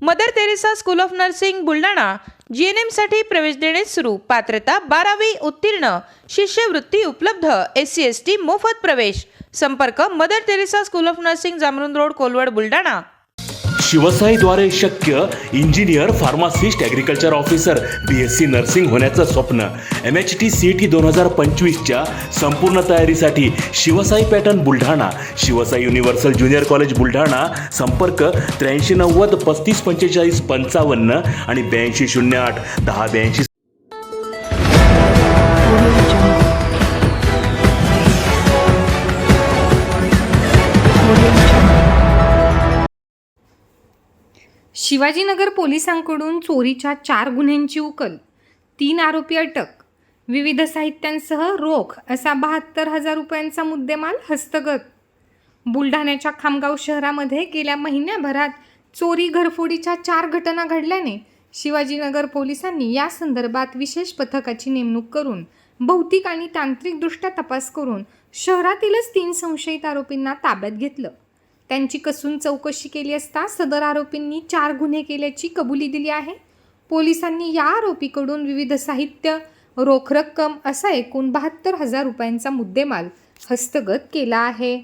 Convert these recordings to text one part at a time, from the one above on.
Mother Teresa school of nursing Buldhana GNM साठी प्रवेश देणे सुरू। पात्रता 12वी उत्तीर्ण, शिष्यवृत्ती उपलब्ध, SC ST मोफत प्रवेश। संपर्क Mother Teresa school of nursing, Jamrun road, Kolwad, Buldhana. शिवसाईद्वारे शक्य engineer, pharmacist, agriculture officer, BSc nursing होण्याचं स्वप्न। MHT CET 2025च्या संपूर्ण तयारीसाठी Shivsai pattern Buldhana, Shivsai universal junior college Buldhana. संपर्क 8390 35 45 55 आणि 8208 1082। शिवाजीनगर पोलिसांकडून चोरीच्या 4 गुन्ह्यांची उकल, 3 आरोपी अटक, विविध साहित्यांसह रोख असा 72,000 रुपयांचा मुद्देमाल हस्तगत। बुलढाण्याच्या खामगाव शहरामध्ये गेल्या महिन्याभरात चोरी घरफोडीच्या 4 घटना घडल्याने शिवाजीनगर पोलिसांनी या संदर्भात विशेष पथकाची नेमणूक करून भौतिक आणि तांत्रिकदृष्ट्या तपास करून शहरातीलच 3 संशयित आरोपींना ताब्यात घेतलं। त्यांची कसून चौकशी केली असता सदर आरोपींनी 4 गुन्हे केल्याची कबुली दिली आहे। पोलिसांनी या आरोपीकडून विविध साहित्य, रोख रक्कम असा एकूण 72,000 रुपयांचा मुद्देमाल हस्तगत केला आहे।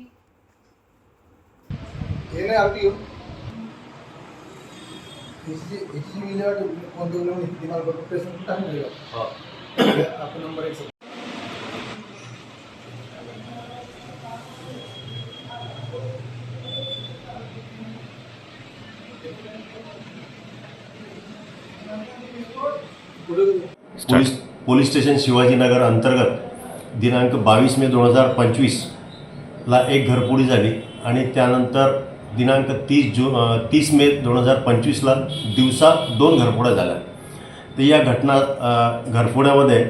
पोलीस स्टेशन शिवाजीनगर अंतर्गत दिनांक 22 मे 2025 ला एक घरफोडी झाली आणि त्यानंतर दिनांक 30 मे 2025 ला दिवसा 2 घरफोड्या झाल्या। तर या घरफोड्यामध्ये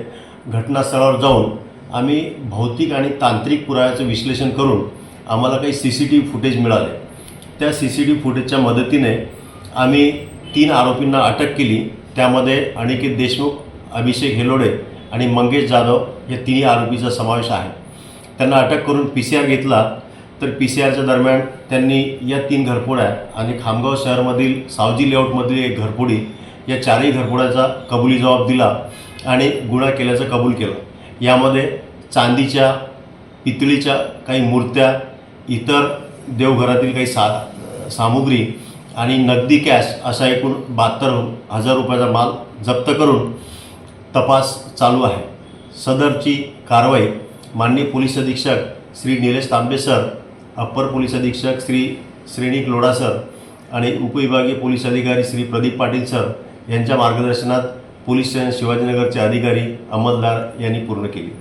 घटनास्थळावर जाऊन आम्ही भौतिक आणि तांत्रिक पुराव्याचं विश्लेषण करून आम्हाला काही CCTV फुटेज मिळाले। त्या CCTV फुटेजच्या मदतीने आम्ही 3 आरोपींना अटक केली। त्यामध्ये अनिकेत देशमुख, अभिषेक हेलोडे आणि मंगेश जाधव या 3 आरोपीचा समावेश आहे। त्यांना अटक करून PCR घेतला। तर PCRच्या दरम्यान त्यांनी या 3 घरफोड्या आणि खामगाव शहरामधील सावजी लेआउटमधील एक घरफोडी या 4ही घरफोड्याचा कबुली जबाब दिला आणि गुन्हा केल्याचं कबूल केलं। यामध्ये चांदीच्या, पितळीच्या काही मूर्त्या, इतर देवघरातील काही सामुग्री आणि नगदी कॅश असा एकूण 72,000 रुपयाचा माल जप्त करून तपास चालू आहे। सदरची कारवाई माननीय पोलीस अधीक्षक श्री निलेश तांबे सर, अप्पर पोलीस अधीक्षक श्री श्रेणिक लोढा सर आणि उपविभागीय पोलीस अधिकारी श्री प्रदीप पाटील सर यांच्या मार्गदर्शनात पोलीस स्टेशन शिवाजीनगरचे अधिकारी अंमलदार यांनी पूर्ण केली।